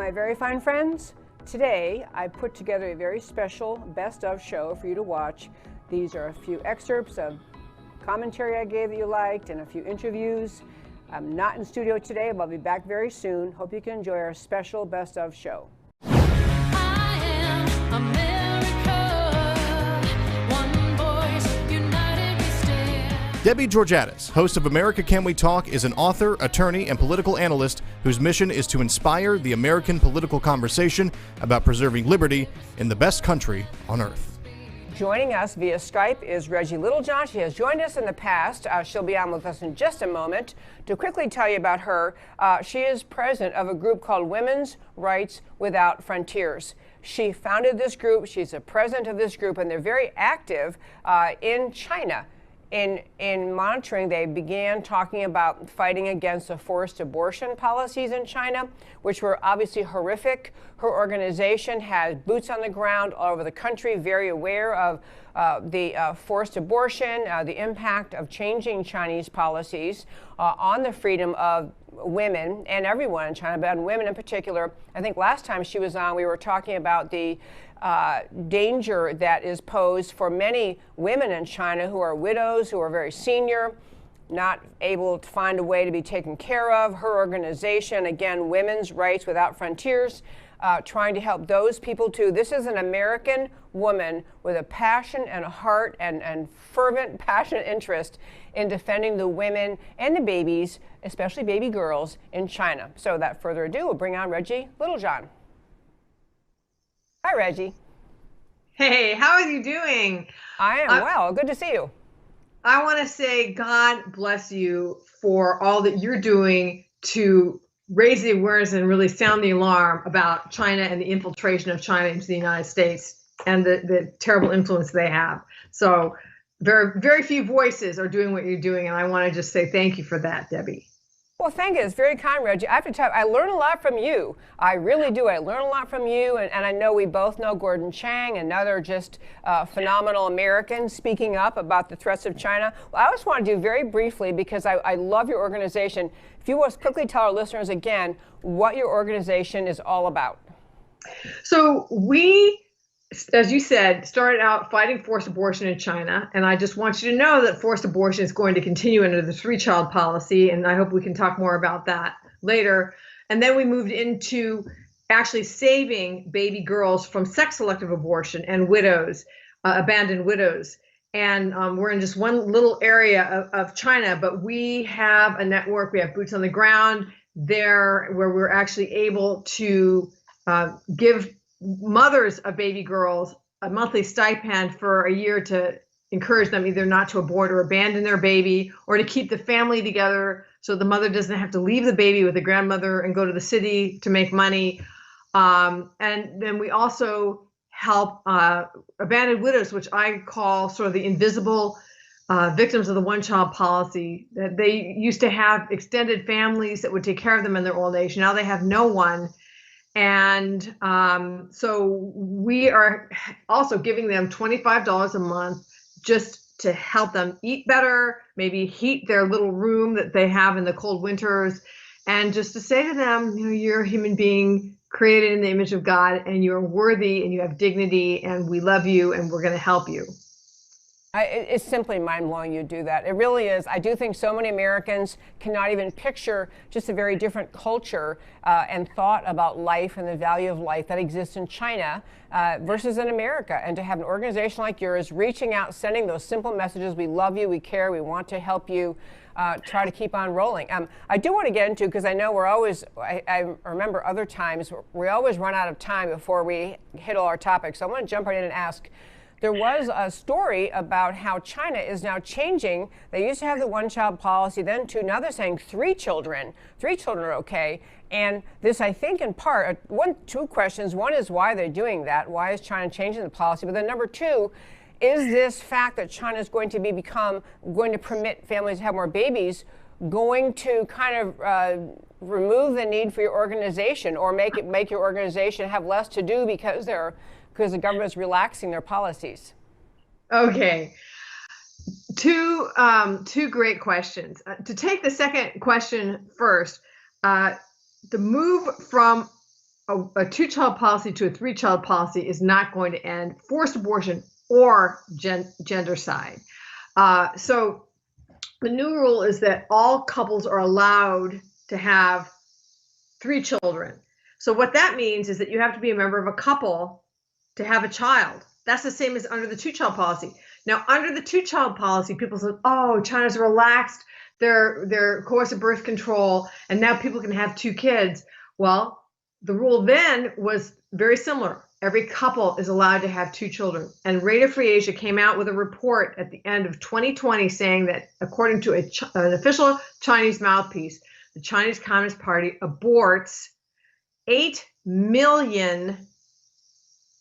my very fine friends. Today, I put together a very special best of show for you to watch. These are a few excerpts of commentary I gave that you liked and a few interviews. I'm not in studio today, but I'll be back very soon. Hope you can enjoy our special best of show. I am America, one voice, united we stand. Debbie Georgatos, host of America Can We Talk, is an author, attorney, and political analyst whose mission is to inspire the American political conversation about preserving liberty in the best country on earth. Joining us via Skype is Reggie Littlejohn. She has joined us in the past. She'll be on with us in just a moment. To quickly tell you about her, she is president of a group called Women's Rights Without Frontiers. She founded this group. She's the president of this group, and they're very active in China. In monitoring, they began talking about fighting against the forced abortion policies in China, which were obviously horrific. Her organization has boots on the ground all over the country, very aware of the forced abortion, the impact of changing Chinese policies on the freedom of women and everyone in China, but on women in particular. I think last time she was on, we were talking about the danger that is posed for many women in China who are widows, who are very senior, not able to find a way to be taken care of. Her organization, again, Women's Rights Without Frontiers, trying to help those people too. This is an American woman with a passion and a heart and fervent, passionate interest in defending the women and the babies, especially baby girls in China. So without further ado, we'll bring on Reggie Littlejohn. Hi, Reggie. Hey, how are you doing? I am well. Good to see you. I want to say God bless you for all that you're doing to raise the awareness and really sound the alarm about China and the infiltration of China into the United States and the terrible influence they have. So very, very few voices are doing what you're doing, and I want to just say thank you for that, Debbie. Well, thank you. It's very kind, Reggie. I have to tell you, I learn a lot from you. I really do. I learn a lot from you, and I know we both know Gordon Chang, another just phenomenal American speaking up about the threats of China. Well, I just want to do very briefly, because I love your organization. If you will quickly tell our listeners again what your organization is all about. So we, as you said, started out fighting forced abortion in China. And I just want you to know that forced abortion is going to continue under the three-child policy. And I hope we can talk more about that later. And then we moved into actually saving baby girls from sex-selective abortion and widows, abandoned widows. And we're in just one little area of China, but we have a network. We have boots on the ground there where we're actually able to give mothers of baby girls a monthly stipend for a year to encourage them either not to abort or abandon their baby, or to keep the family together so the mother doesn't have to leave the baby with the grandmother and go to the city to make money. And then we also help abandoned widows, which I call sort of the invisible victims of the one-child policy. That they used to have extended families that would take care of them in their old age. Now they have no one. And so we are also giving them $25 a month just to help them eat better, maybe heat their little room that they have in the cold winters, and just to say to them, you know, you're a human being created in the image of God, and you're worthy, and you have dignity, and we love you, and we're going to help you. It's simply mind-blowing you do that. It really is. I do think so many Americans cannot even picture just a very different culture and thought about life and the value of life that exists in China versus in America. And to have an organization like yours reaching out, sending those simple messages, we love you, we care, we want to help you, try to keep on rolling. I do want to get into, because I know we're always, I remember other times, we always run out of time before we hit all our topics. So I want to jump right in and ask, there was a story about how China is now changing. They used to have the one-child policy, then two. Now they're saying three children. Three children are okay. And this, I think, in part, two questions. One is why they're doing that. Why is China changing the policy? But then number two, is this fact that China is going to going to permit families to have more babies going to kind of remove the need for your organization, or make your organization have less to do because the government is relaxing their policies? Okay. Two great questions. To take the second question first, the move from a two-child policy to a three-child policy is not going to end forced abortion or gendercide. So the new rule is that all couples are allowed to have 3 children. So what that means is that you have to be a member of a couple to have a child. That's the same as under the two-child policy. Now, under the two-child policy, people said, oh, China's relaxed their coercive birth control, and now people can have 2 kids. Well, the rule then was very similar. Every couple is allowed to have 2 children. And Radio Free Asia came out with a report at the end of 2020 saying that according to an official Chinese mouthpiece, the Chinese Communist Party aborts 8 million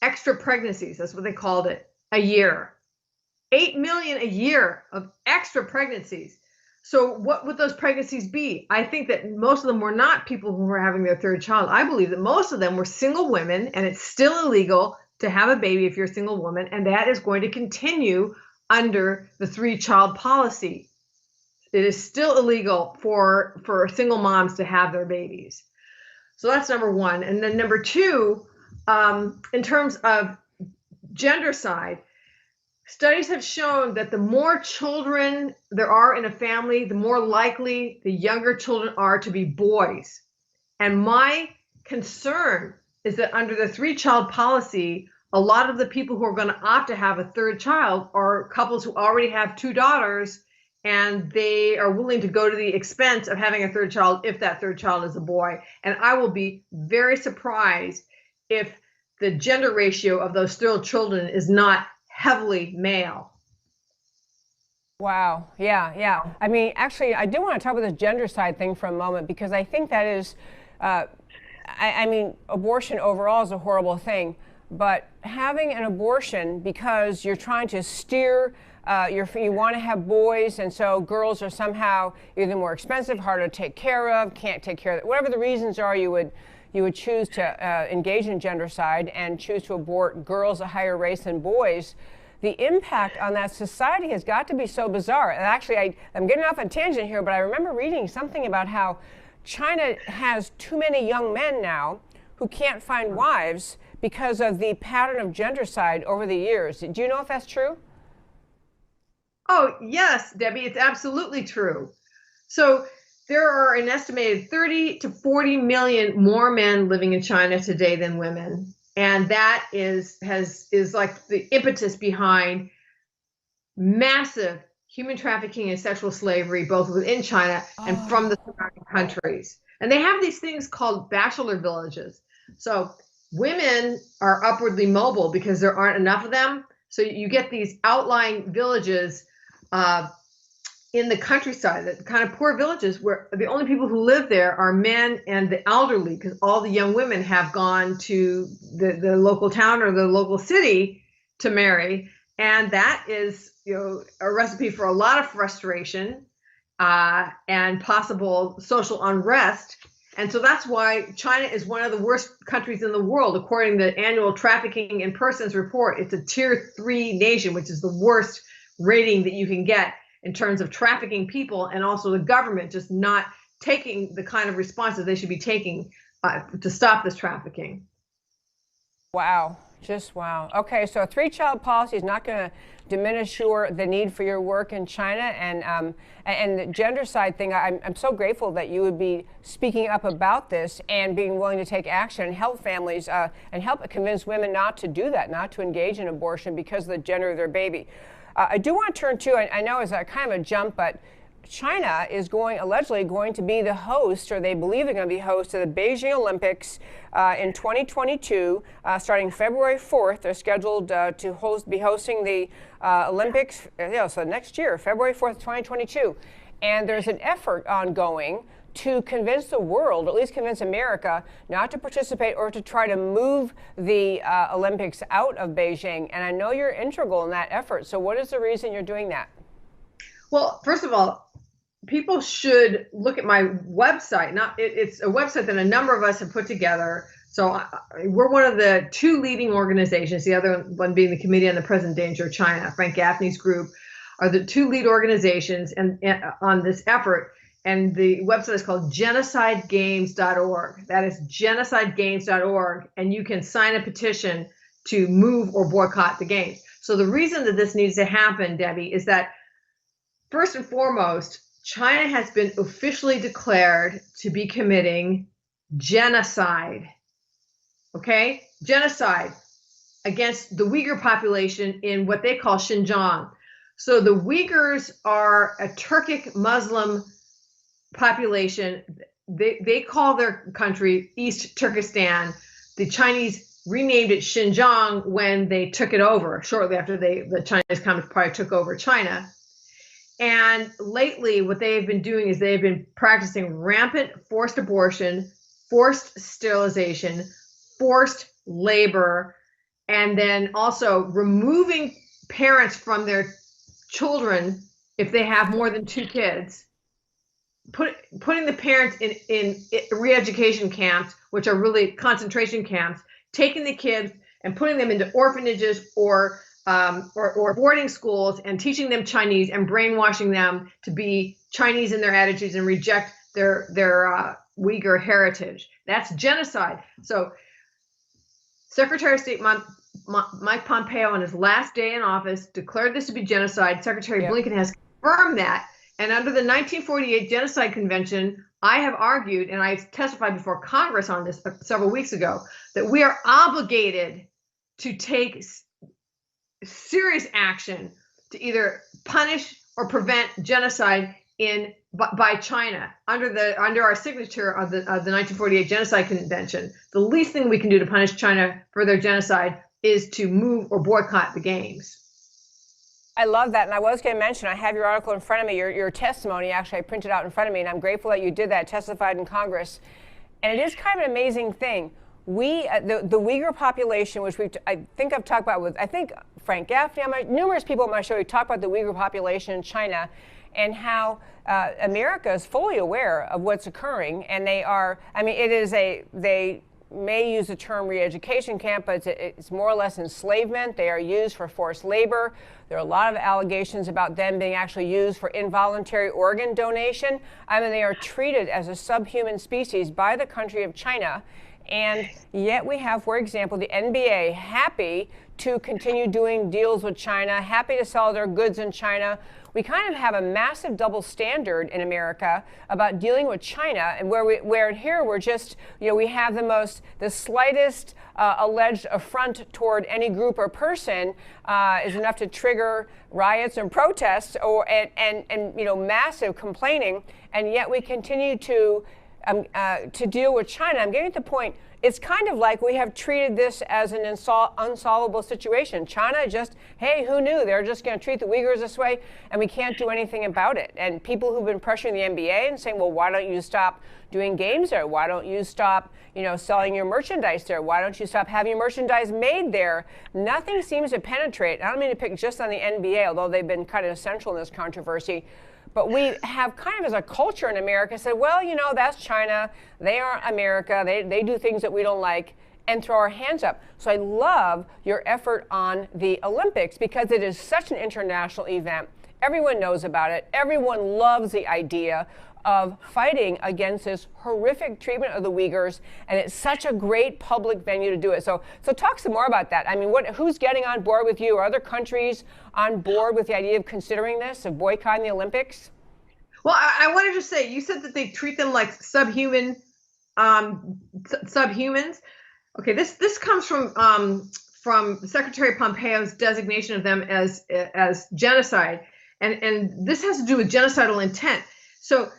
extra pregnancies, that's what they called it, a year. 8 million a year of extra pregnancies. So what would those pregnancies be? I think that most of them were not people who were having their 3rd child. I believe that most of them were single women, and it's still illegal to have a baby if you're a single woman, and that is going to continue under the 3-child policy. It is still illegal for single moms to have their babies. So that's number one. And then number two, in terms of gendercide, studies have shown that the more children there are in a family, the more likely the younger children are to be boys. And my concern is that under the 3-child policy, a lot of the people who are going to opt to have a 3rd child are couples who already have 2 daughters, and they are willing to go to the expense of having a 3rd child if that 3rd child is a boy. And I will be very surprised if the gender ratio of those 3rd children is not heavily male. Wow. Yeah. I mean, actually, I do want to talk about the gender side thing for a moment, because I think that is, I mean, abortion overall is a horrible thing, but having an abortion because you're trying to steer, you want to have boys, and so girls are somehow either more expensive, harder to take care of, can't take care of it. Whatever the reasons are, you would choose to engage in gendercide and choose to abort girls at higher rates than boys. The impact on that society has got to be so bizarre. And actually, I'm getting off on a tangent here, but I remember reading something about how China has too many young men now who can't find wives because of the pattern of gendercide over the years. Do you know if that's true? Oh, yes, Debbie, it's absolutely true. So there are an estimated 30 to 40 million more men living in China today than women. And that is like the impetus behind massive human trafficking and sexual slavery, both within China and from the surrounding countries. And they have these things called bachelor villages. So women are upwardly mobile because there aren't enough of them. So you get these outlying villages in the countryside, the kind of poor villages where the only people who live there are men and the elderly, because all the young women have gone to the local town or the local city to marry. And that is, a recipe for a lot of frustration and possible social unrest. And so that's why China is one of the worst countries in the world, according to the annual Trafficking in Persons report. It's a tier 3 nation, which is the worst rating that you can get in terms of trafficking people, and also the government just not taking the kind of responses they should be taking to stop this trafficking. Wow. Just wow. Okay, so a 3-child policy is not going to diminish the need for your work in China, and the gender side thing. I'm so grateful that you would be speaking up about this and being willing to take action and help families and help convince women not to do that, not to engage in abortion because of the gender of their baby. I do want to turn to, I know it's a kind of a jump, but China is allegedly going to be the host, or they believe they're going to be host of the Beijing Olympics in 2022, starting February 4th. They're scheduled to be hosting the Olympics, so next year, February 4th, 2022. And there's an effort ongoing to convince the world, or at least convince America, not to participate or to try to move the Olympics out of Beijing. And I know you're integral in that effort. So what is the reason you're doing that? Well, first of all, people should look at my website. It's a website that a number of us have put together. So we're one of the 2 leading organizations, the other one being the Committee on the Present Danger of China. Frank Gaffney's group are the 2 lead organizations and on this effort. and the website is called genocidegames.org. That is genocidegames.org, and you can sign a petition to move or boycott the games. So the reason that this needs to happen, Debbie, is that first and foremost, China has been officially declared to be committing genocide. Okay? Genocide against the Uyghur population in what they call Xinjiang. So the Uyghurs are a Turkic Muslim population. They call their country East Turkestan. The Chinese renamed it Xinjiang when they took it over, shortly after the Chinese Communist Party took over China. And lately, what they have been doing is they've been practicing rampant forced abortion, forced sterilization, forced labor, and then also removing parents from their children if they have more than 2 kids, putting the parents in re-education camps, which are really concentration camps, taking the kids and putting them into orphanages or boarding schools and teaching them Chinese and brainwashing them to be Chinese in their attitudes and reject their Uyghur heritage. That's genocide. So Secretary of State Mike Pompeo, on his last day in office, declared this to be genocide. Secretary Blinken has confirmed that. And under the 1948 Genocide Convention, I have argued, and I testified before Congress on this several weeks ago, that we are obligated to take serious action to either punish or prevent genocide by China under our signature of the 1948 Genocide Convention. The least thing we can do to punish China for their genocide is to move or boycott the games. I love that, and I was going to mention, I have your article in front of me, your testimony, actually I printed out in front of me, and I'm grateful that you did that, testified in Congress. And it is kind of an amazing thing. We, the Uyghur population, which I think I've talked about with, I think, Frank Gaffney, numerous people on my show, we talk about the Uyghur population in China and how America is fully aware of what's occurring. And they are, I mean, they may use the term re-education camp, but it's more or less enslavement. They are used for forced labor. There are a lot of allegations about them being actually used for involuntary organ donation. I mean, they are treated as a subhuman species by the country of China. And yet we have, for example, the NBA happy to continue doing deals with China, happy to sell their goods in China. We kind of have a massive double standard in America about dealing with China, and where here we're just, we have the slightest alleged affront toward any group or person is enough to trigger riots and protests and massive complaining, and yet we continue to deal with China. I'm getting to the point, it's kind of like we have treated this as an unsolvable situation. China just, hey, who knew? They're just going to treat the Uyghurs this way, and we can't do anything about it. And people who've been pressuring the NBA and saying, well, why don't you stop doing games there? Why don't you stop, selling your merchandise there? Why don't you stop having your merchandise made there? Nothing seems to penetrate. I don't mean to pick just on the NBA, although they've been kind of essential in this controversy. But we have kind of as a culture in America said, well, that's China. They aren't America. They do things that we don't like, and throw our hands up. So I love your effort on the Olympics because it is such an international event. Everyone knows about it. Everyone loves the idea of fighting against this horrific treatment of the Uyghurs, and it's such a great public venue to do it. So talk some more about that. I mean, who's getting on board with you? Are other countries on board with the idea of considering this, of boycotting the Olympics? Well, I wanted to say, you said that they treat them like subhumans. Okay, this comes from Secretary Pompeo's designation of them as genocide, and this has to do with genocidal intent. So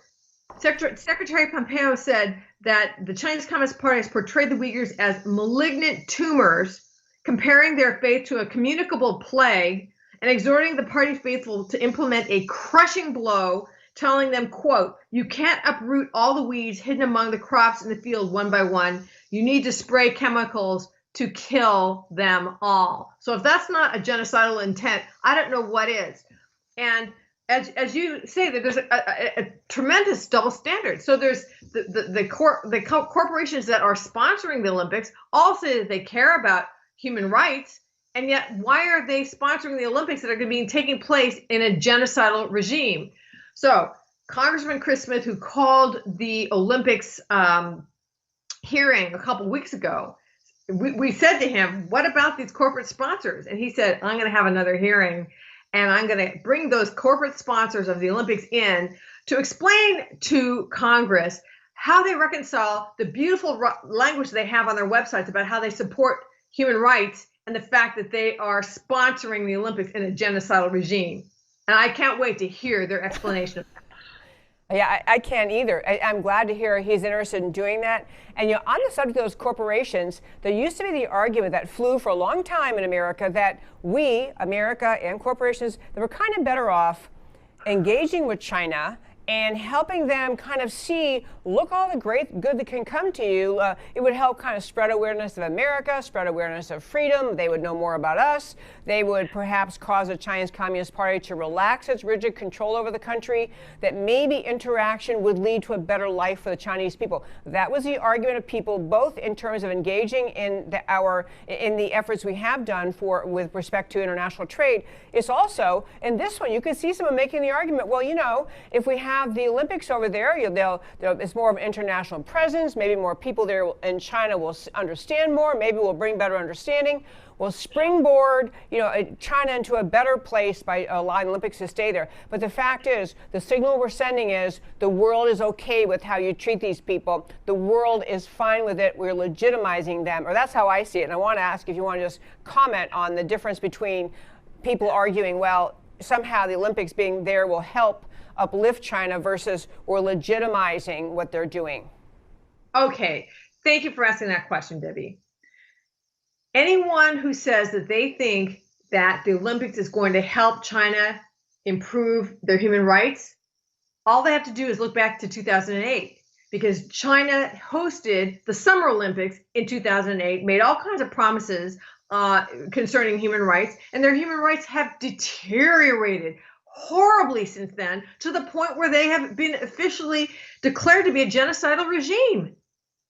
Secretary Pompeo said that the Chinese Communist Party has portrayed the Uyghurs as malignant tumors, comparing their faith to a communicable plague, and exhorting the party faithful to implement a crushing blow, telling them, quote, "You can't uproot all the weeds hidden among the crops in the field one by one. You need to spray chemicals to kill them all." So if that's not a genocidal intent, I don't know what is. And as you say, that there's a tremendous double standard. So there's the corporations that are sponsoring the Olympics all say that they care about human rights, and yet why are they sponsoring the Olympics that are going to be taking place in a genocidal regime? So Congressman Chris Smith, who called the Olympics hearing a couple weeks ago, we said to him, what about these corporate sponsors? And he said, I'm going to have another hearing, and I'm going to bring those corporate sponsors of the Olympics in to explain to Congress how they reconcile the beautiful language they have on their websites about how they support human rights and the fact that they are sponsoring the Olympics in a genocidal regime. And I can't wait to hear their explanation of that. Yeah, I can't either. I'm glad to hear he's interested in doing that. And on the subject of those corporations, there used to be the argument that flew for a long time in America that we, America and corporations, that were kind of better off engaging with China and helping them kind of see, look, all the great good that can come to you. It would help kind of spread awareness of America, spread awareness of freedom. They would know more about us. They would perhaps cause the Chinese Communist Party to relax its rigid control over the country, that maybe interaction would lead to a better life for the Chinese people. That was the argument of people, both in terms of engaging in the efforts we have done with respect to international trade. It's also, in this one, you could see someone making the argument, well, if we have the Olympics over there, it's more of an international presence. Maybe more people there in China will understand more. Maybe we'll bring better understanding. We'll springboard, China into a better place by allowing the Olympics to stay there. But the fact is, the signal we're sending is the world is okay with how you treat these people. The world is fine with it. We're legitimizing them, or that's how I see it. And I want to ask if you want to just comment on the difference between people arguing, well, somehow the Olympics being there will help uplift China versus we're legitimizing what they're doing. Okay, thank you for asking that question, Debbie. Anyone who says that they think that the Olympics is going to help China improve their human rights, all they have to do is look back to 2008, because China hosted the Summer Olympics in 2008, made all kinds of promises concerning human rights, and their human rights have deteriorated horribly since then, to the point where they have been officially declared to be a genocidal regime.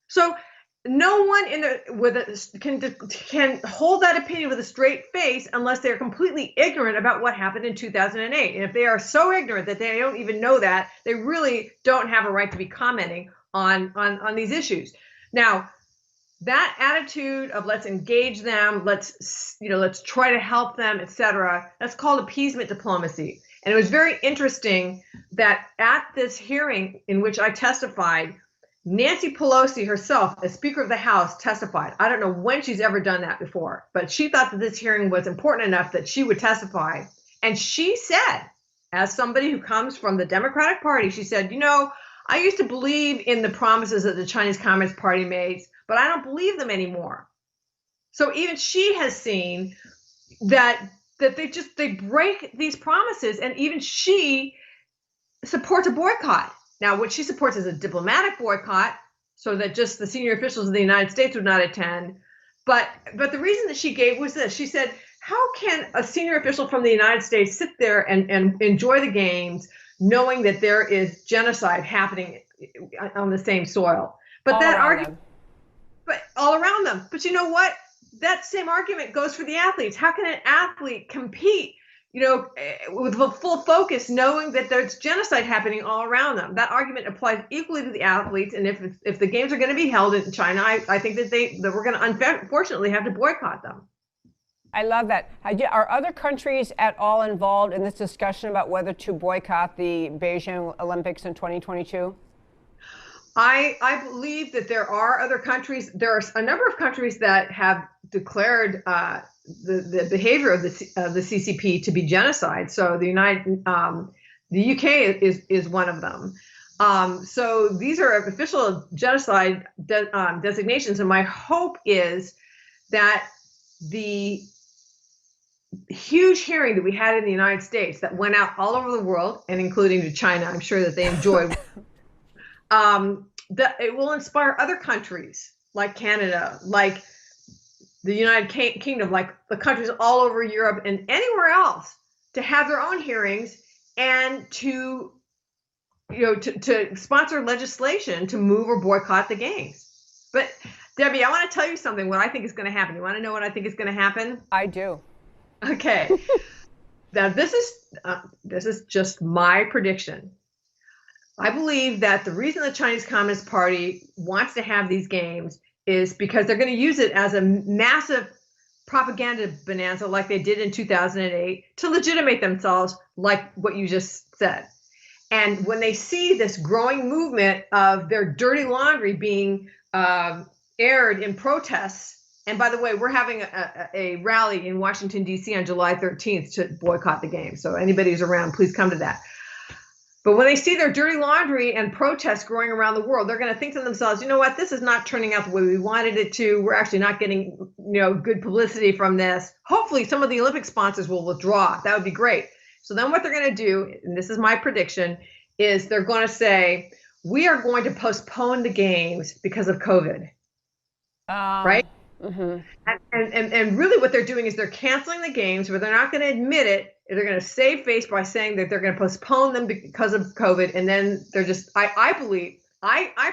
So no one can hold that opinion with a straight face unless they're completely ignorant about what happened in 2008. And if they are so ignorant that they don't even know that, they really don't have a right to be commenting on these issues. Now, that attitude of let's engage them, let's try to help them, etc., that's called appeasement diplomacy. And it was very interesting that at this hearing in which I testified, Nancy Pelosi herself, as Speaker of the House, testified. I don't know when she's ever done that before, but she thought that this hearing was important enough that she would testify. And she said, as somebody who comes from the Democratic Party, she said, I used to believe in the promises that the Chinese Communist Party made, but I don't believe them anymore. So even she has seen that they break these promises, and even she supports a boycott. Now, what she supports is a diplomatic boycott, so that just the senior officials of the United States would not attend. But the reason that she gave was this. She said, how can a senior official from the United States sit there and enjoy the games knowing that there is genocide happening on the same soil? But that argument, but all around them. But you know what? That same argument goes for the athletes. How can an athlete compete, with full focus, knowing that there's genocide happening all around them? That argument applies equally to the athletes. And if the games are going to be held in China, I think that we're going to unfortunately have to boycott them. I love that. Are other countries at all involved in this discussion about whether to boycott the Beijing Olympics in 2022? I believe that there are other countries. There are a number of countries that have declared the behavior of the CCP to be genocide. So the UK is one of them. So these are official genocide designations, and my hope is that the huge hearing that we had in the United States that went out all over the world, and including to China, I'm sure that they enjoyed. That it will inspire other countries like Canada, like the United Kingdom, like the countries all over Europe and anywhere else, to have their own hearings and to sponsor legislation to move or boycott the games. But Debbie, I want to tell you something, what I think is going to happen. You want to know what I think is going to happen? I do. Okay. Now this is just my prediction. I believe that the reason the Chinese Communist Party wants to have these games is because they're going to use it as a massive propaganda bonanza like they did in 2008 to legitimate themselves, like what you just said. And when they see this growing movement of their dirty laundry being aired in protests, and by the way, we're having a rally in Washington, D.C. on July 13th to boycott the game. So anybody who's around, please come to that. But when they see their dirty laundry and protests growing around the world, they're going to think to themselves, you know what, this is not turning out the way we wanted it to. We're actually not getting, good publicity from this. Hopefully some of the Olympic sponsors will withdraw. That would be great. So then what they're going to do, and this is my prediction, is they're going to say, we are going to postpone the games because of COVID. Right? Mm-hmm. And really what they're doing is they're canceling the games, but they're not going to admit it. They're going to save face by saying that they're going to postpone them because of COVID. And then they're just, I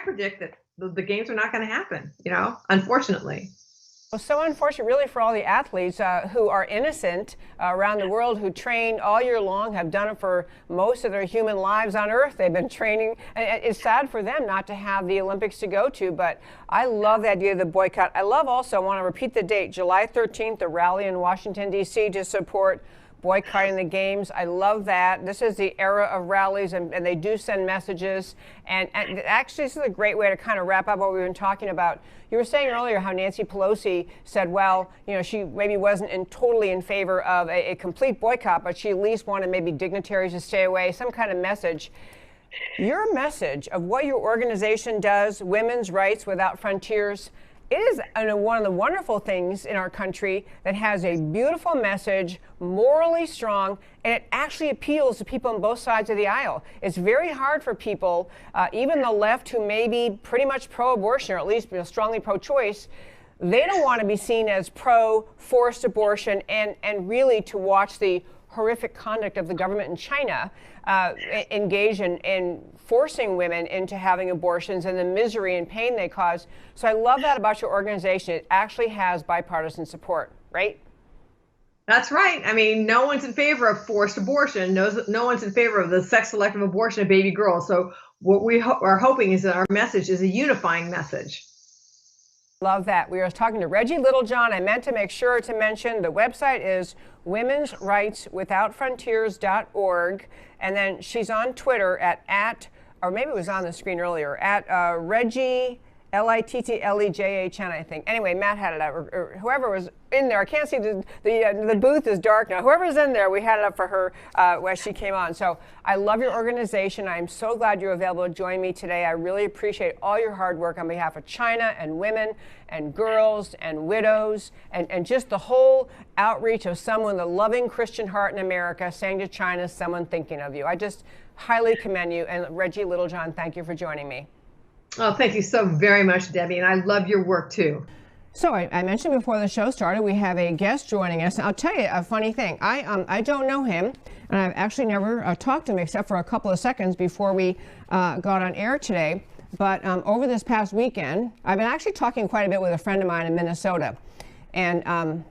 predict that the games are not going to happen, unfortunately. Well, so unfortunate really for all the athletes who are innocent around the world, who train all year long, have done it for most of their human lives on Earth. They've been training. And it's sad for them not to have the Olympics to go to, but I love the idea of the boycott. I love also, I want to repeat the date, July 13th, the rally in Washington, D.C. to support boycotting the games. I love that. This is the era of rallies, and they do send messages. And actually, this is a great way to kind of wrap up what we've been talking about. You were saying earlier how Nancy Pelosi said, well, she maybe wasn't totally in favor of a complete boycott, but she at least wanted maybe dignitaries to stay away, some kind of message. Your message of what your organization does, Women's Rights Without Frontiers, it is one of the wonderful things in our country that has a beautiful message, morally strong, and it actually appeals to people on both sides of the aisle. It's very hard for people, even the left, who may be pretty much pro-abortion, or at least strongly pro-choice. They don't want to be seen as pro-forced abortion, and really to watch the horrific conduct of the government in China engage in forcing women into having abortions and the misery and pain they cause. So I love that about your organization. It actually has bipartisan support, right? That's right. I mean, no one's in favor of forced abortion. No one's in favor of the sex-selective abortion of baby girls. So what we are hoping is that our message is a unifying message. Love that. We were talking to Reggie Littlejohn. I meant to make sure to mention the website is womensrightswithoutfrontiers.org. And then she's on Twitter at or maybe it was on the screen earlier, at Reggie, Littlejohn, I think. Anyway, Matt had it up, or whoever was in there. I can't see, the booth is dark now. Whoever's in there, we had it up for her when she came on. So I love your organization. I'm so glad you're available to join me today. I really appreciate all your hard work on behalf of China and women and girls and widows and just the whole outreach of someone, the loving Christian heart in America, saying to China, someone thinking of you. I just highly commend you. And Reggie Littlejohn, thank you for joining me. Oh, thank you so very much, Debbie. And I love your work, too. So I mentioned before the show started, we have a guest joining us. I'll tell you a funny thing. I don't know him, and I've actually never talked to him except for a couple of seconds before we got on air today. But over this past weekend, I've been actually talking quite a bit with a friend of mine in Minnesota. And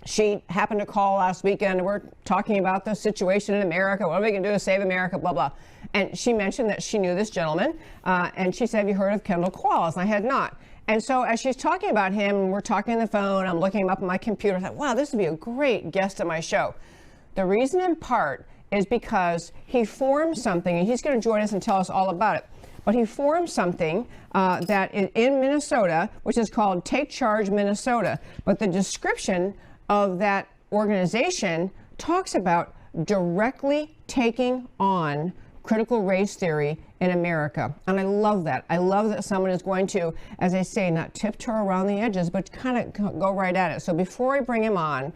she happened to call last weekend. We're talking about the situation in America. What are we going to do to save America, blah, blah. And she mentioned that she knew this gentleman. And she said, have you heard of Kendall Qualls? And I had not. And so as she's talking about him, we're talking on the phone, I'm looking him up on my computer. I thought, wow, this would be a great guest on my show. The reason in part is because he formed something, and he's going to join us and tell us all about it. But he formed something that is in Minnesota, which is called Take Charge Minnesota. But the description of that organization talks about directly taking on critical race theory in America. And I love that. I love that someone is going to, as I say, not tiptoe around the edges, but kind of go right at it. So before I bring him on,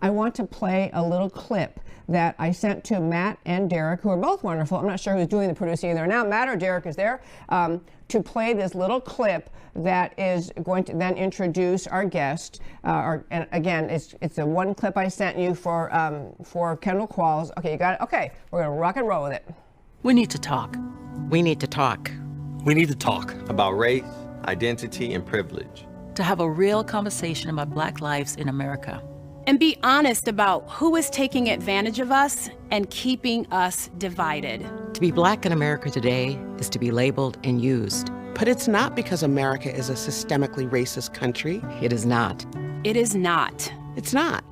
I want to play a little clip that I sent to Matt and Derek, who are both wonderful. I'm not sure who's doing the producing either now. Matt or Derek is there to play this little clip that is going to then introduce our guest. And again, it's the one clip I sent you for Kendall Qualls. Okay, you got it? Okay, we're going to rock and roll with it. We need to talk. We need to talk. We need to talk about race, identity, and privilege. To have a real conversation about Black lives in America. and be honest about who is taking advantage of us and keeping us divided. To be Black in America today is to be labeled and used. But it's not because America is a systemically racist country. It is not. It is not. It's not.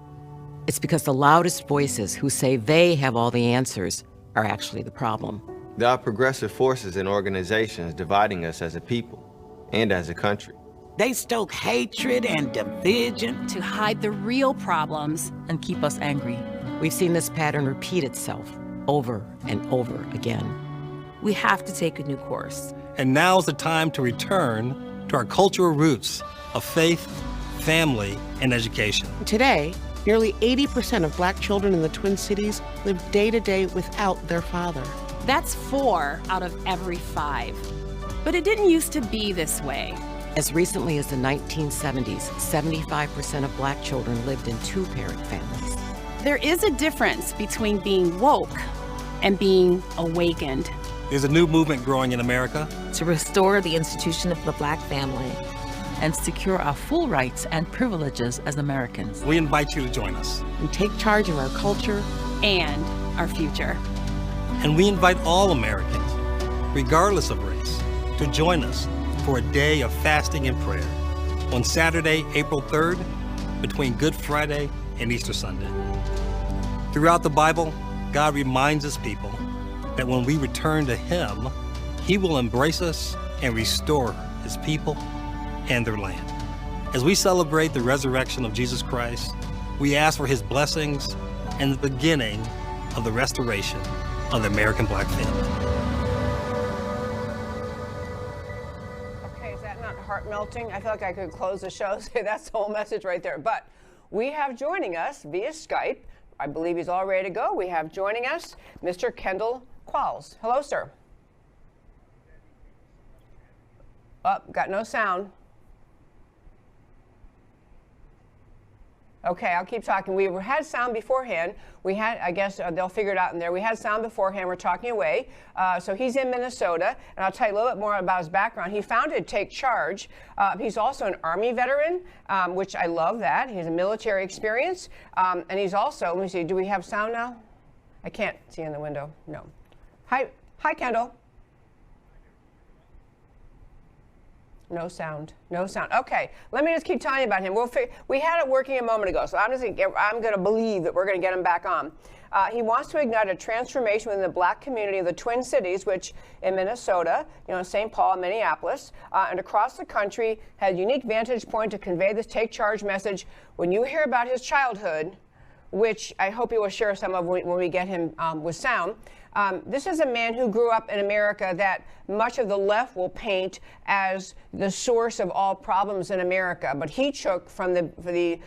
It's because the loudest voices who say they have all the answers are actually the problem. There are progressive forces and organizations dividing us as a people and as a country. They stoke hatred and division To hide the real problems. And keep us angry. We've seen this pattern repeat itself over and over again. We have to take a new course. And now's the time to return to our cultural roots of faith, family, and education. Today, nearly 80% of Black children in the Twin Cities live day to day without their father. That's 4 out of every 5. But it didn't used to be this way. As recently as the 1970s, 75% of Black children lived in 2-parent families. There is a difference between being woke and being awakened. There's a new movement growing in America To restore the institution of the Black family and secure our full rights and privileges as Americans. We invite you to join us. And take charge of our culture. And our future. And we invite all Americans, regardless of race, to join us for a day of fasting and prayer on Saturday, April 3rd, between Good Friday and Easter Sunday. Throughout the Bible, God reminds his people that when we return to him, he will embrace us and restore his people and their land. As we celebrate the resurrection of Jesus Christ, we ask for his blessings and the beginning of the restoration of the American Black family. Okay, is that not heart-melting? I feel like I could close the show, say that's the whole message right there. But we have joining us via Skype, I believe he's all ready to go. We have joining us Mr. Kendall Qualls. Hello, sir. Oh, got no sound. Okay, I'll keep talking. We had sound beforehand. We had, I guess they'll figure it out in there. We had sound beforehand. We're talking away. So he's in Minnesota, and I'll tell you a little bit more about his background. He founded Take Charge. He's also an Army veteran, which I love that. He has a military experience. And he's also, let me see, do we have sound now? I can't see in the window. No. Hi, Kendall. No sound. No sound. Okay, let me just keep telling you about him. We had it working a moment ago, so I'm going to believe that we're going to get him back on. He wants to ignite a transformation within the Black community of the Twin Cities, which in Minnesota, St. Paul and Minneapolis, and across the country, had a unique vantage point to convey this Take Charge message. When you hear about his childhood, which I hope he will share some of when we get him with sound. This is a man who grew up in America that much of the left will paint as the source of all problems in America. But he took from the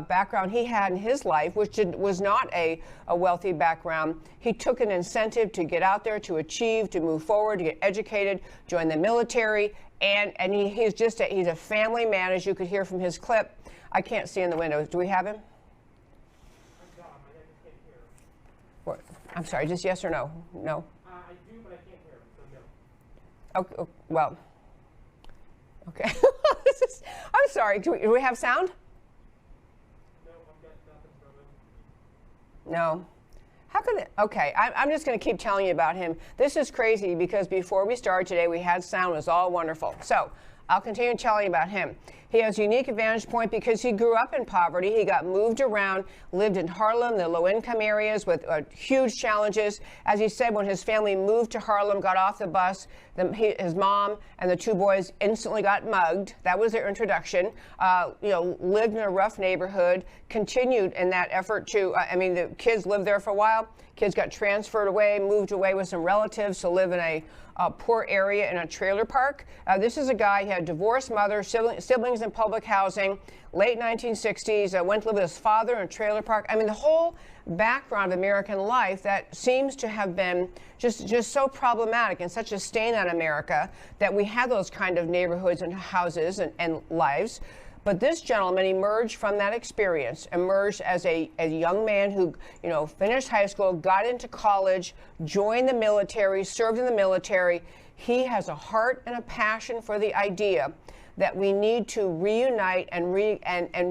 background he had in his life, which was not a wealthy background. He took an incentive to get out there, to achieve, to move forward, to get educated, join the military. And he's a family man, as you could hear from his clip. I can't see in the window. Do we have him? What? I'm sorry, just yes or no? No? I do, but I can't hear him, so no. Okay, well, okay. I'm sorry, do we have sound? No, I've got nothing from him. No. How could it? Okay, I'm just going to keep telling you about him. This is crazy because before we started today, we had sound. It was all wonderful. So I'll continue telling you about him. He has a unique advantage point because he grew up in poverty. He got moved around, lived in Harlem, the low-income areas with huge challenges. As he said, when his family moved to Harlem, got off the bus, his mom and the 2 boys instantly got mugged. That was their introduction. Lived in a rough neighborhood, continued in that effort to, the kids lived there for a while. Kids got transferred away, moved away with some relatives to live in a poor area in a trailer park. This is a guy who had a divorced mother, siblings in public housing, late 1960s, went to live with his father in a trailer park. The whole background of American life that seems to have been just so problematic and such a stain on America that we have those kind of neighborhoods and houses and lives. But this gentleman emerged from that experience, emerged as a young man who, finished high school, got into college, joined the military, served in the military. He has a heart and a passion for the idea that we need to reunite and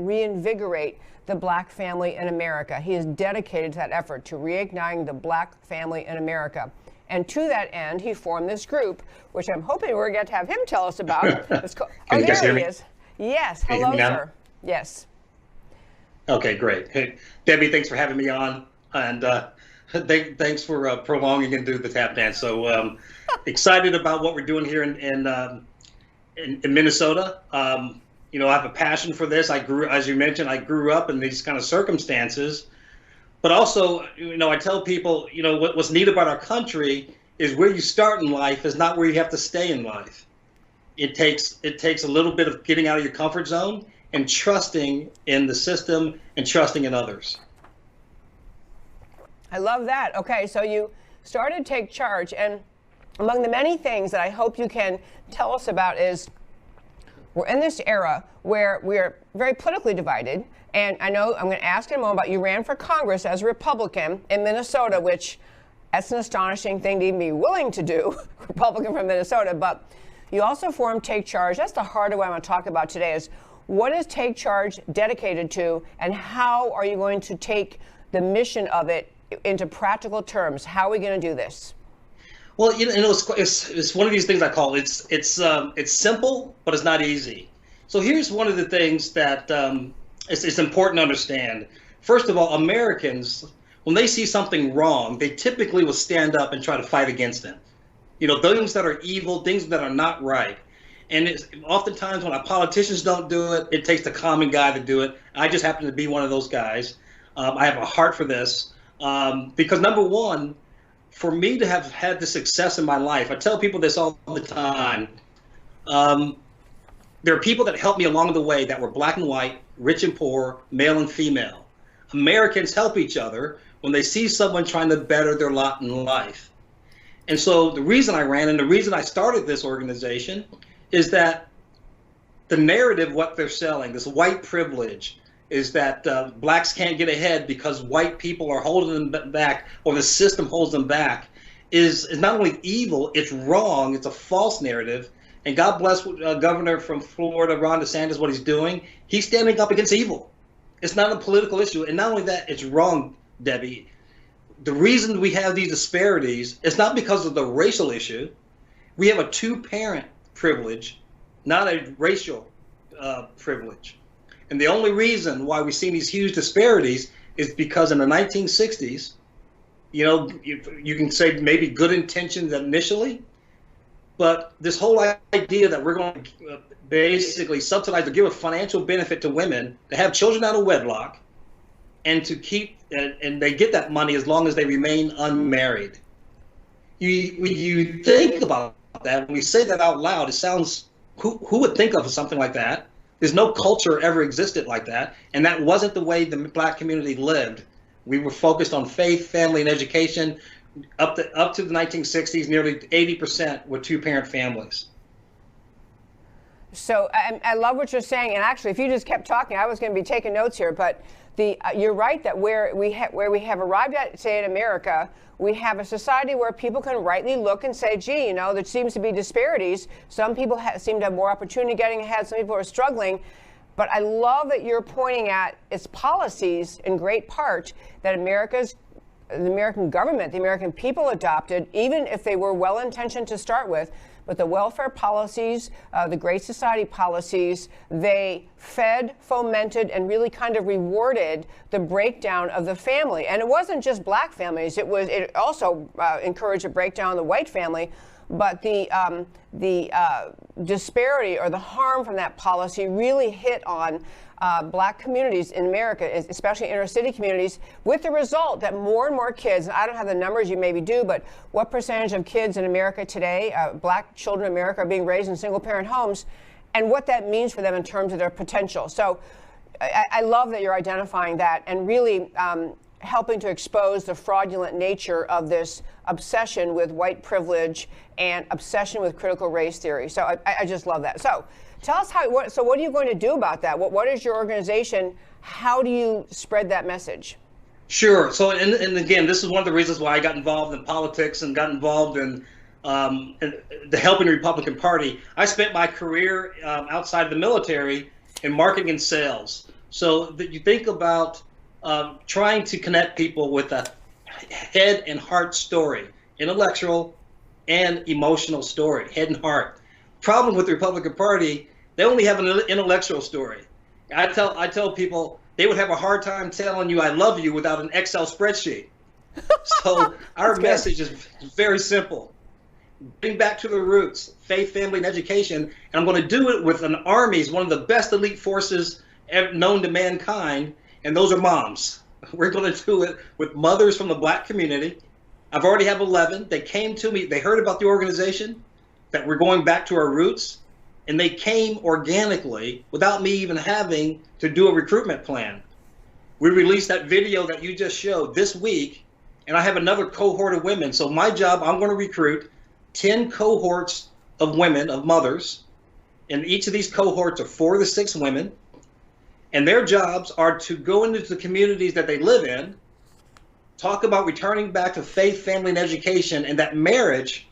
reinvigorate the black family in America. He is dedicated to that effort to reigniting the black family in America. And to that end, he formed this group, which I'm hoping we're going to have him tell us about. It's called, Can you guys hear me? Is. Yes. Can you Hello, hear me now? sir. Yes. Okay, great. Hey, Debbie, thanks for having me on, and thanks for prolonging and do the tap dance. So excited about what we're doing here in Minnesota. You know, I have a passion for this. As you mentioned, I grew up in these kind of circumstances, but also, you know, I tell people, you know, what's neat about our country is where you start in life is not where you have to stay in life. It takes a little bit of getting out of your comfort zone and trusting in the system and trusting in others. I love that. Okay, so you started Take Charge, and among the many things that I hope you can tell us about is we're in this era where we're very politically divided, and I know I'm going to ask in a moment about you ran for Congress as a Republican in Minnesota, which that's an astonishing thing to even be willing to do, Republican from Minnesota, but you also formed Take Charge. That's the heart of what I want to talk about today is what is Take Charge dedicated to, and how are you going to take the mission of it into practical terms? How are we going to do this? Well, you know, it's one of these things I call it's simple, but it's not easy. So here's one of the things that it's important to understand. First of all, Americans, when they see something wrong, they typically will stand up and try to fight against it. You know, things that are evil, things that are not right. And oftentimes when our politicians don't do it, it takes the common guy to do it. I just happen to be one of those guys. I have a heart for this because number one, for me to have had the success in my life, I tell people this all the time. There are people that helped me along the way that were black and white, rich and poor, male and female. Americans help each other when they see someone trying to better their lot in life. And so the reason I ran and the reason I started this organization is that the narrative, what they're selling, this white privilege, is that blacks can't get ahead because white people are holding them back or the system holds them back, is not only evil, it's wrong, it's a false narrative. And God bless Governor from Florida, Ron DeSantis, what he's doing. He's standing up against evil. It's not a political issue. And not only that, it's wrong, Debbie. The reason we have these disparities is not because of the racial issue. We have a two-parent privilege, not a racial privilege. And the only reason why we've seen these huge disparities is because in the 1960s, you know, you can say maybe good intentions initially, but this whole idea that we're going to basically subsidize or give a financial benefit to women to have children out of wedlock and to keep, and they get that money as long as they remain unmarried. You think about that, when we say that out loud, it sounds, who would think of something like that? There's no culture ever existed like that, and that wasn't the way the black community lived. We were focused on faith, family, and education. Up to the 1960s, nearly 80% were two-parent families. So I love what you're saying, and actually, if you just kept talking, I was going to be taking notes here. But you're right that where we have arrived at, say, in America, we have a society where people can rightly look and say, gee, you know, there seems to be disparities. Some people seem to have more opportunity getting ahead. Some people are struggling. But I love that you're pointing at its policies in great part that the American government, the American people adopted, even if they were well-intentioned to start with. But the welfare policies, the Great Society policies, they fed, fomented, and really kind of rewarded the breakdown of the family. And it wasn't just black families. It also encouraged a breakdown of the white family. But the disparity or the harm from that policy really hit on black communities in America, especially inner city communities, with the result that more and more kids, and I don't have the numbers, you maybe do, but what percentage of kids in America today, black children in America, are being raised in single parent homes, and what that means for them in terms of their potential. So I love that you're identifying that and really helping to expose the fraudulent nature of this obsession with white privilege and obsession with critical race theory. So I just love that. So tell us what are you going to do about that? What is your organization? How do you spread that message? Sure. So, and again, this is one of the reasons why I got involved in politics and got involved in the helping Republican Party. I spent my career outside the military in marketing and sales. So that you think about trying to connect people with a head and heart story, intellectual and emotional story, head and heart. Problem with the Republican Party, they only have an intellectual story. I tell people they would have a hard time telling you I love you without an Excel spreadsheet. So our message is very simple. Bring back to the roots, faith, family, and education. And I'm going to do it with an army, one of the best elite forces known to mankind, and those are moms. We're going to do it with mothers from the Black community. I've already have 11. They came to me. They heard about the organization, that we're going back to our roots, and they came organically without me even having to do a recruitment plan. We released that video that you just showed this week, and I have another cohort of women. So my job, I'm going to recruit 10 cohorts of women, of mothers, and each of these cohorts are 4 to 6 women, and their jobs are to go into the communities that they live in, talk about returning back to faith, family, and education, and that marriage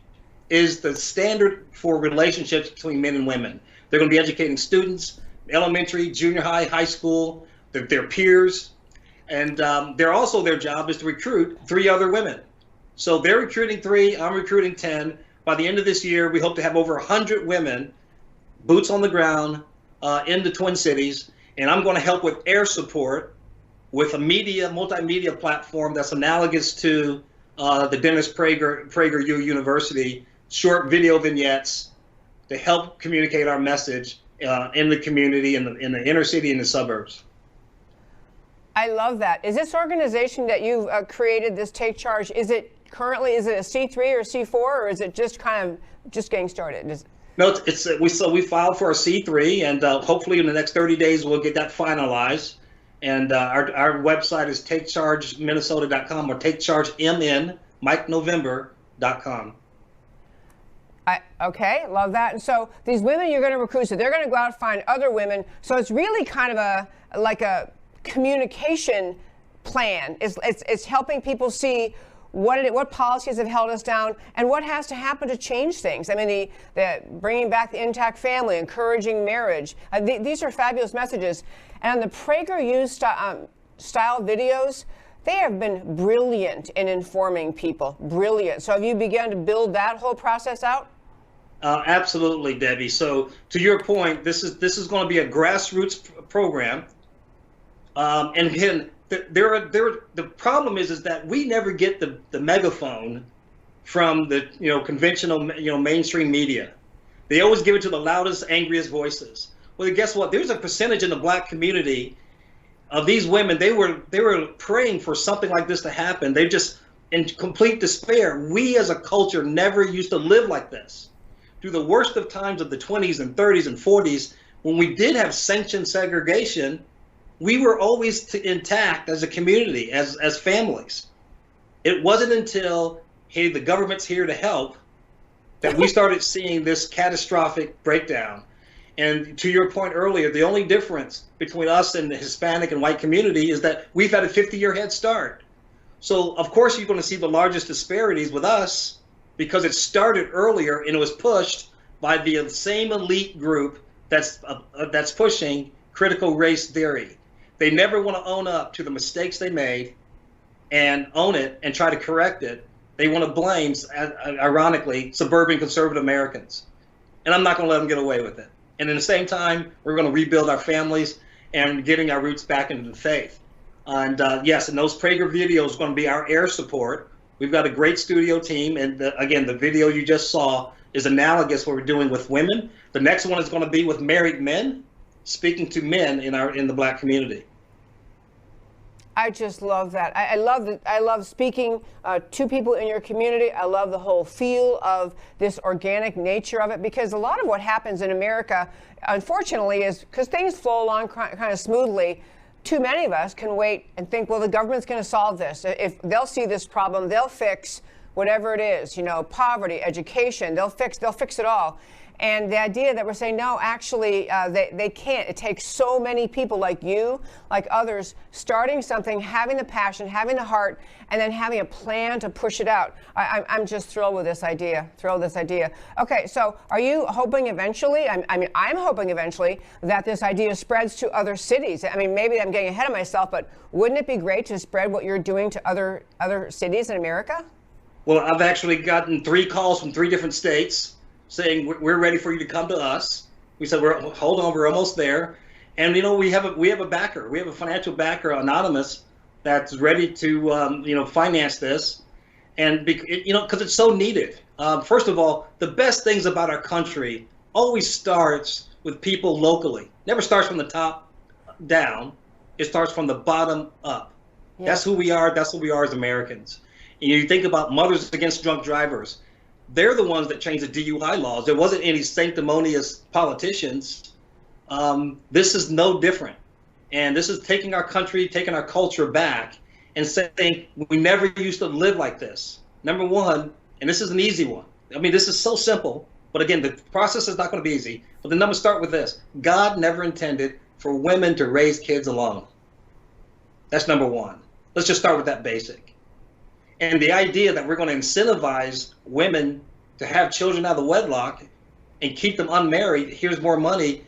is the standard for relationships between men and women. They're going to be educating students, elementary, junior high, high school, their peers, and their job is to recruit 3 other women. So they're recruiting 3, I'm recruiting 10. By the end of this year, we hope to have over 100 women, boots on the ground, in the Twin Cities, and I'm going to help with air support with a multimedia platform that's analogous to the Dennis Prager University, short video vignettes to help communicate our message in the community, in the inner city, and the suburbs. I love that. Is this organization that you've created, this Take Charge, is it a C3 or C4, or is it just kind of just getting started? No, we filed for a C3, and hopefully in the next 30 days we'll get that finalized. And our website is takechargeminnesota.com or takechargemn, MikeNovember.com. Okay, love that. And so these women you're going to recruit, so they're going to go out and find other women. So it's really kind of like a communication plan. It's helping people see what policies have held us down and what has to happen to change things. I mean, the bringing back the intact family, encouraging marriage. These are fabulous messages. And the PragerU style videos, they have been brilliant in informing people. Brilliant. So have you begun to build that whole process out? Absolutely, Debbie. So to your point, this is going to be a grassroots program. And again, the problem is that we never get the megaphone from the conventional mainstream media. They always give it to the loudest, angriest voices. Well, guess what? There's a percentage in the Black community of these women. They were praying for something like this to happen. They're just in complete despair. We as a culture never used to live like this. Through the worst of times of the 20s and 30s and 40s, when we did have sanctioned segregation, we were always intact as a community, as families. It wasn't until, hey, the government's here to help, that we started seeing this catastrophic breakdown. And to your point earlier, the only difference between us and the Hispanic and white community is that we've had a 50-year head start. So of course you're going to see the largest disparities with us because it started earlier and it was pushed by the same elite group that's pushing critical race theory. They never want to own up to the mistakes they made and own it and try to correct it. They want to blame, ironically, suburban conservative Americans. And I'm not going to let them get away with it. And at the same time, we're going to rebuild our families and getting our roots back into the faith. And yes, and those Prager videos are going to be our air support. We've got a great studio team. And again, the video you just saw is analogous what we're doing with women. The next one is going to be with married men, speaking to men in the Black community. I just love that. I love speaking to people in your community. I love the whole feel of this organic nature of it, because a lot of what happens in America, unfortunately, is because things flow along kind of smoothly. Too many of us can wait and think, well, the government's going to solve this. If they'll see this problem, they'll fix whatever it is, poverty, education, they'll fix it all. And the idea that we're saying, no, actually, they can't. It takes so many people like you, like others, starting something, having the passion, having the heart, and then having a plan to push it out. I'm just thrilled with this idea, Okay, so are you hoping eventually, I'm hoping eventually that this idea spreads to other cities? I mean, maybe I'm getting ahead of myself, but wouldn't it be great to spread what you're doing to other cities in America? Well, I've actually gotten 3 calls from 3 different states saying we're ready for you to come to us. We said, hold on, we're almost there. And we have a backer, we have a financial backer, anonymous, that's ready to finance this, and because it's so needed. First of all, the best things about our country always starts with people locally. Never starts from the top down. It starts from the bottom up. Yeah. That's who we are. That's who we are as Americans. And you think about Mothers Against Drunk Drivers. They're the ones that changed the DUI laws. There wasn't any sanctimonious politicians. This is no different. And this is taking our country, taking our culture back and saying we never used to live like this. Number one, and this is an easy one. I mean, this is so simple, but again, the process is not going to be easy. But the numbers start with this. God never intended for women to raise kids alone. That's number one. Let's just start with that basic. And the idea that we're going to incentivize women to have children out of wedlock and keep them unmarried, here's more money,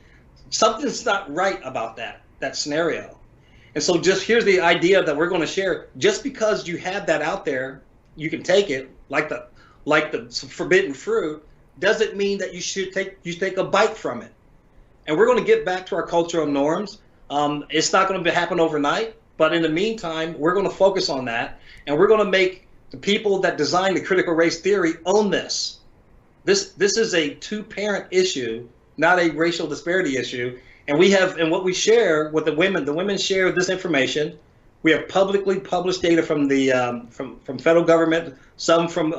something's not right about that scenario. And so just here's the idea that we're going to share. Just because you have that out there, you can take it like the forbidden fruit, doesn't mean that you should take a bite from it. And we're going to get back to our cultural norms. It's not going to happen overnight, but in the meantime, we're going to focus on that. And we're going to make the people that designed the critical race theory own this. This is a 2-parent issue, not a racial disparity issue. And what we share with the women share this information. We have publicly published data from the from federal government, some from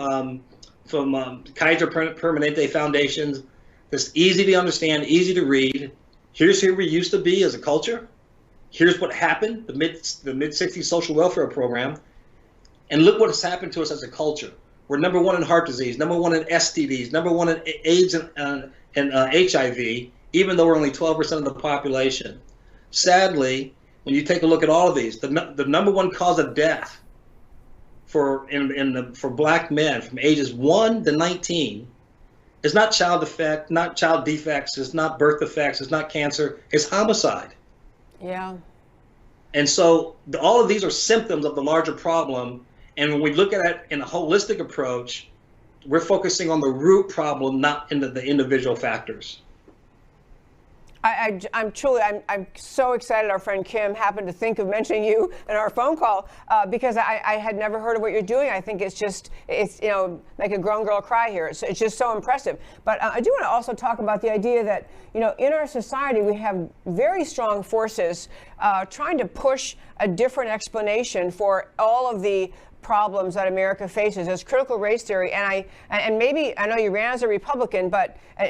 Kaiser Permanente foundations. That's easy to understand, easy to read. Here's where we used to be as a culture. Here's what happened, the mid-60s social welfare program. And look what has happened to us as a culture. We're number 1 in heart disease, number 1 in STDs, number 1 in AIDS and HIV, even though we're only 12% of the population. Sadly, when you take a look at all of these, the number 1 cause of death for Black men from ages 1 to 19 is not child defects, it's not birth defects, it's not cancer, it's homicide. Yeah. And so all of these are symptoms of the larger problem. And when we look at it in a holistic approach, we're focusing on the root problem, not in the individual factors. I'm so excited our friend Kim happened to think of mentioning you in our phone call because I had never heard of what you're doing. I think it's make a grown girl cry here. It's just so impressive. But I do want to also talk about the idea that, in our society, we have very strong forces trying to push a different explanation for all of the problems that America faces as critical race theory. And maybe, I know you ran as a Republican,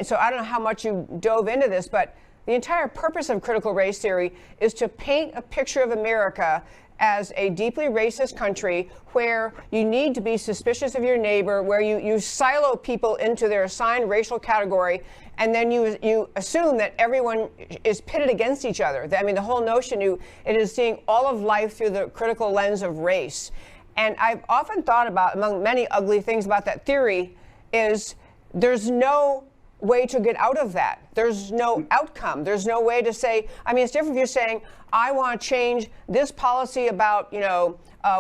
so I don't know how much you dove into this, but the entire purpose of critical race theory is to paint a picture of America as a deeply racist country where you need to be suspicious of your neighbor, where you silo people into their assigned racial category, and then you assume that everyone is pitted against each other. I mean, the whole notion it is seeing all of life through the critical lens of race. And I've often thought about, among many ugly things about that theory, is there's no way to get out of that. There's no outcome. There's no way to say, I mean, it's different if you're saying, I want to change this policy about,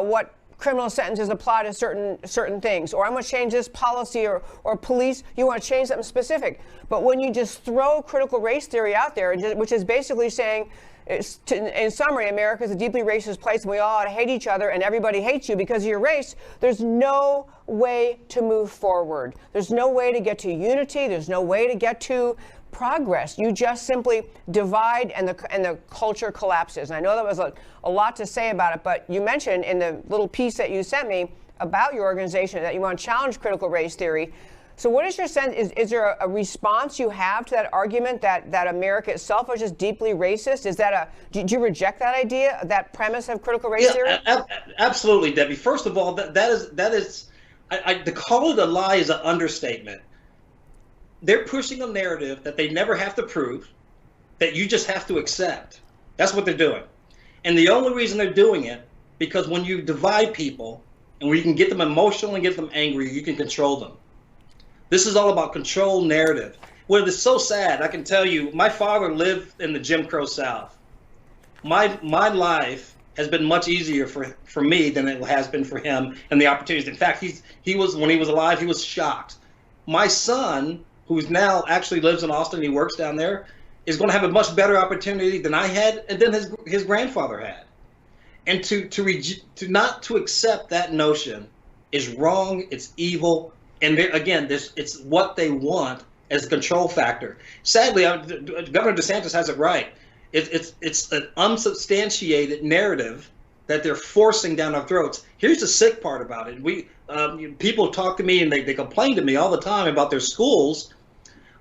what criminal sentences apply to certain things, or I'm going to change this policy or police, you want to change something specific. But when you just throw critical race theory out there, which is basically saying, in summary, America is a deeply racist place and we all ought to hate each other and everybody hates you because of your race, there's no way to move forward. There's no way to get to unity. There's no way to get to progress. You just simply divide and the culture collapses. And I know that was a lot to say about it, but you mentioned in the little piece that you sent me about your organization that you want to challenge critical race theory. So what is your sense? Is there a response you have to that argument that America itself is just deeply racist? Do you reject that idea, that premise of critical race theory? Absolutely, Debbie. First of all, that is To call it a lie is an understatement. They're pushing a narrative that they never have to prove, that you just have to accept. That's what they're doing. And the only reason they're doing it, because when you divide people and when you can get them emotional and get them angry, you can control them. This is all about control narrative. Well, it's so sad. I can tell you, my father lived in the Jim Crow South. My life has been much easier for me than it has been for him and the opportunities. In fact, he was when he was alive, he was shocked. My son, who's now actually lives in Austin, he works down there, is going to have a much better opportunity than I had and than his grandfather had. And to not to accept that notion is wrong. It's evil. And again, it's what they want as a control factor. Sadly, Governor DeSantis has it right. It's an unsubstantiated narrative that they're forcing down our throats. Here's the sick part about it. People talk to me and they complain to me all the time about their schools,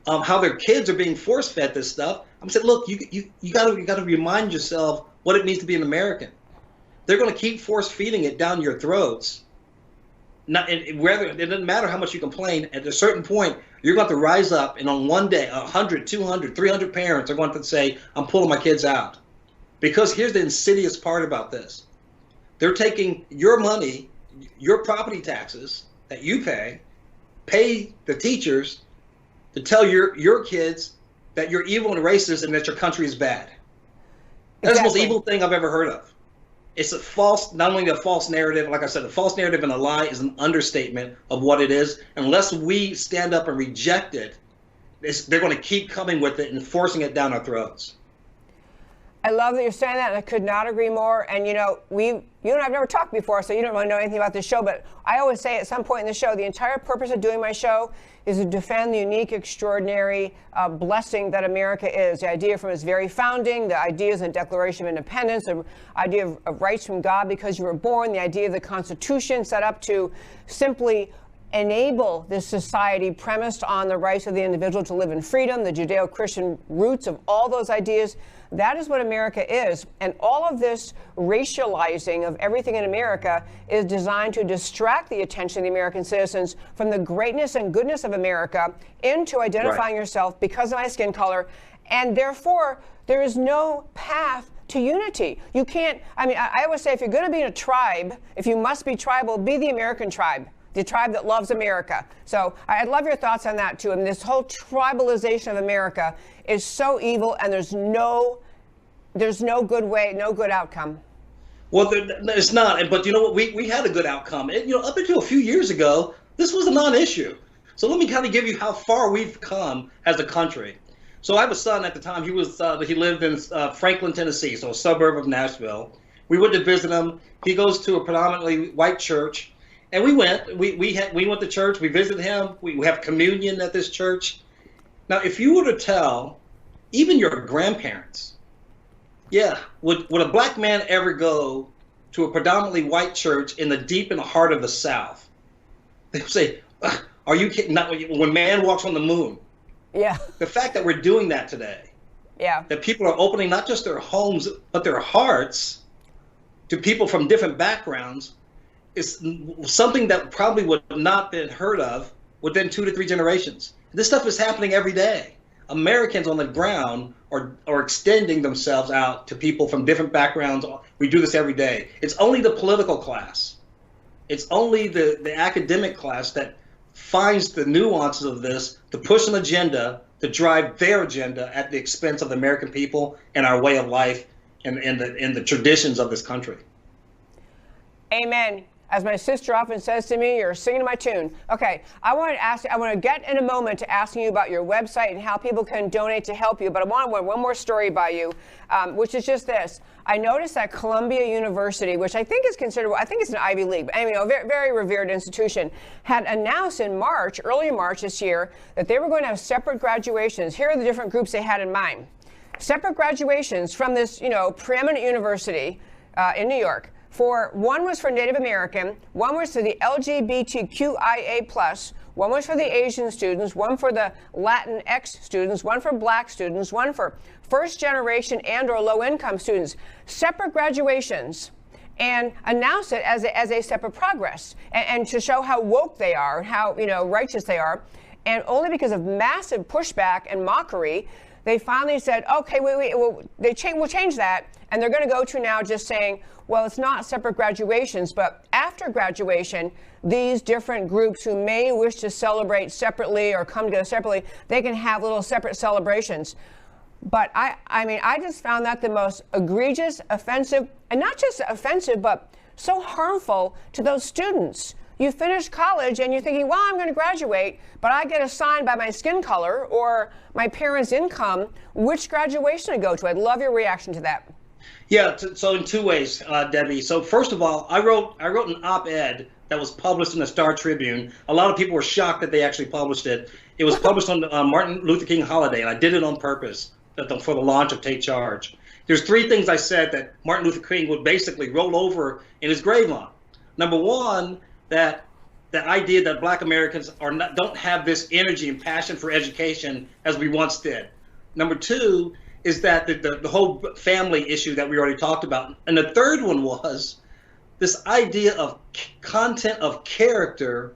how their kids are being force-fed this stuff. I'm saying, look, you got to remind yourself what it means to be an American. They're going to keep force-feeding it down your throats. It doesn't matter how much you complain. At a certain point, you're going to have to rise up, and on one day, 100, 200, 300 parents are going to say, I'm pulling my kids out. Because here's the insidious part about this. They're taking your money, your property taxes that you pay the teachers to tell your kids that you're evil and racist and that your country is bad. That's the most evil thing I've ever heard of. It's a false, not only a false narrative, like I said, a false narrative and a lie is an understatement of what it is. Unless we stand up and reject it, they're going to keep coming with it and forcing it down our throats. I love that you're saying that, and I could not agree more. And you know, you and I've never talked before, so you don't really know anything about this show, but I always say at some point in the show, the entire purpose of doing my show is to defend the unique, extraordinary blessing that America is. The idea from its very founding, the ideas in the Declaration of Independence, the idea of rights from God because you were born, the idea of the Constitution set up to simply enable this society premised on the rights of the individual to live in freedom, the Judeo-Christian roots of all those ideas. That is what America is. And all of this racializing of everything in America is designed to distract the attention of the American citizens from the greatness and goodness of America into identifying yourself because of my skin color. And therefore, there is no path to unity. You can't, I always say, if you're going to be in a tribe, if you must be tribal, be the American tribe. The tribe that loves America. So I'd love your thoughts on that too. And this whole tribalization of America is so evil, and there's no good way, no good outcome. Well, it's not. But you know what? We had a good outcome. Up until a few years ago, this was a non-issue. So let me kind of give you how far we've come as a country. So I have a son at the time. He lived in Franklin, Tennessee, so a suburb of Nashville. We went to visit him. He goes to a predominantly white church. And we went. We went to church. We visited him. We have communion at this church. Now, if you were to tell even your grandparents, would a black man ever go to a predominantly white church in the heart of the South? They would say, "Are you kidding?" Not when man walks on the moon. Yeah. The fact that we're doing that today. Yeah. That people are opening not just their homes but their hearts to people from different backgrounds. Is something that probably would not been heard of within 2 to 3 generations. This stuff is happening every day. Americans on the ground are extending themselves out to people from different backgrounds. We do this every day. It's only the political class. It's only the academic class that finds the nuances of this to push an agenda, to drive their agenda at the expense of the American people and our way of life and the traditions of this country. Amen. As my sister often says to me, you're singing my tune. Okay, I want to get in a moment to asking you about your website and how people can donate to help you, but I want one more story by you, which is just this. I noticed that Columbia University, which I think is considered, I think it's an Ivy League, but anyway, a very, very revered institution, had announced in March, early March this year, that they were going to have separate graduations. Here are the different groups they had in mind. Separate graduations from this, preeminent university in New York. One was for Native American, one was for the LGBTQIA+, one was for the Asian students, one for the Latinx students, one for black students, one for first generation and or low income students. Separate graduations. and announce it as a step of progress, and to show how woke they are and how righteous they are. And only because of massive pushback and mockery, they finally said, okay, we'll change that. And they're going to go to now just saying, well, it's not separate graduations, but after graduation, these different groups who may wish to celebrate separately or come together separately, they can have little separate celebrations. But I just found that the most egregious, offensive, and not just offensive, but so harmful to those students. You finish college and you're thinking, well, I'm going to graduate, but I get assigned by my skin color or my parents' income which graduation to go to. I'd love your reaction to that. Yeah, so in two ways, Debbie. So first of all, I wrote an op-ed that was published in the Star Tribune. A lot of people were shocked that they actually published it. It was published on Martin Luther King holiday, and I did it on purpose for the launch of Take Charge. There's three things I said that Martin Luther King would basically roll over in his grave on. Number one, that the idea that Black Americans don't have this energy and passion for education as we once did. Number two is that the whole family issue that we already talked about. And the third one was this idea of content of character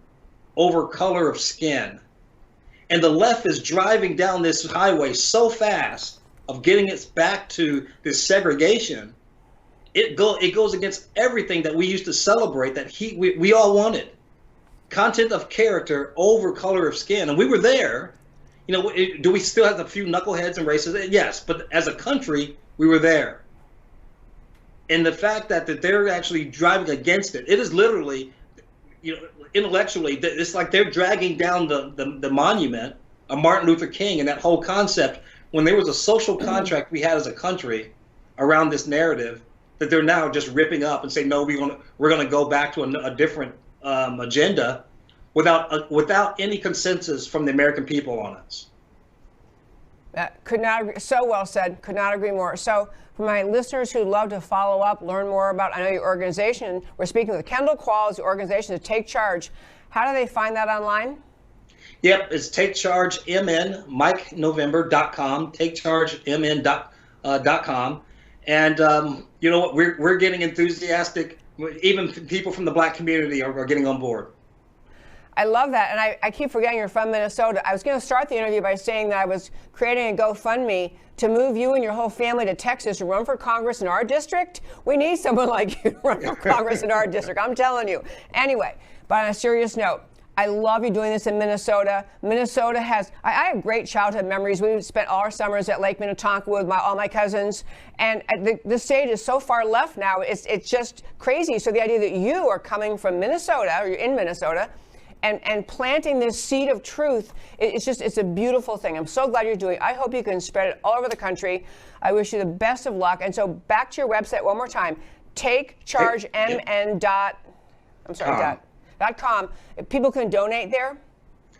over color of skin. And the left is driving down this highway so fast of getting us back to this segregation. It goes against everything that we used to celebrate that we all wanted. Content of character over color of skin. And we were there. Do we still have a few knuckleheads and racists? Yes, but as a country, we were there. And the fact that they're actually driving against it, it is literally, intellectually, it's like they're dragging down the monument of Martin Luther King and that whole concept when there was a social contract we had as a country around this narrative that they're now just ripping up and saying, no, we're going to go back to a different agenda without any consensus from the American people on us. Could not agree, so well said. Could not agree more. So for my listeners who love to follow up, learn more about, I know your organization, we're speaking with Kendall Qualls, the organization to Take Charge. How do they find that online? Yep, it's TakeChargeMN, MikeNovember.com, TakeChargeMN.com. And you know what? We're getting enthusiastic. Even people from the Black community are getting on board. I love that. And I keep forgetting you're from Minnesota. I was going to start the interview by saying that I was creating a GoFundMe to move you and your whole family to Texas to run for Congress in our district. We need someone like you to run for Congress in our district. I'm telling you. Anyway, but on a serious note, I love you doing this in Minnesota. Minnesota has, I have great childhood memories. We spent all our summers at Lake Minnetonka with all my cousins. And the state is so far left now, it's just crazy. So the idea that you are coming from Minnesota, or you're in Minnesota, and planting this seed of truth, it's a beautiful thing. I'm so glad you're doing it. I hope you can spread it all over the country. I wish you the best of luck. And so back to your website one more time, TakeChargeMN.com. People can donate there?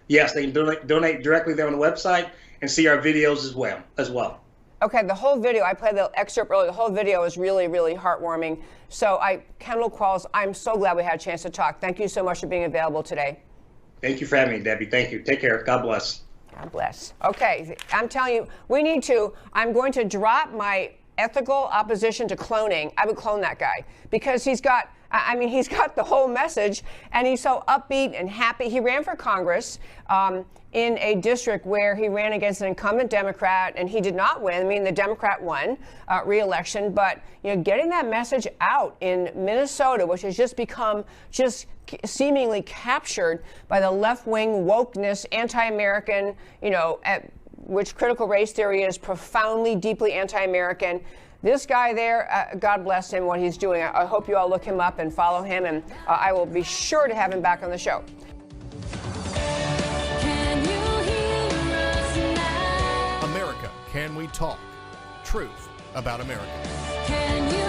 Yes, they can donate directly there on the website and see our videos as well. Okay, the whole video, I played the excerpt earlier, the whole video is really, really heartwarming. So Kendall Qualls, I'm so glad we had a chance to talk. Thank you so much for being available today. Thank you for having me, Debbie. Thank you. Take care. God bless. God bless. Okay, I'm telling you, I'm going to drop my ethical opposition to cloning. I would clone that guy because he's got the whole message and he's so upbeat and happy. He ran for Congress in a district where he ran against an incumbent Democrat and he did not win. I mean, the Democrat won re-election, but getting that message out in Minnesota, which has just become seemingly captured by the left-wing wokeness, anti-American, which critical race theory is profoundly, deeply anti-American. This guy there, God bless him, what he's doing. I hope you all look him up and follow him, and I will be sure to have him back on the show. America, can we talk? Truth about America. Can you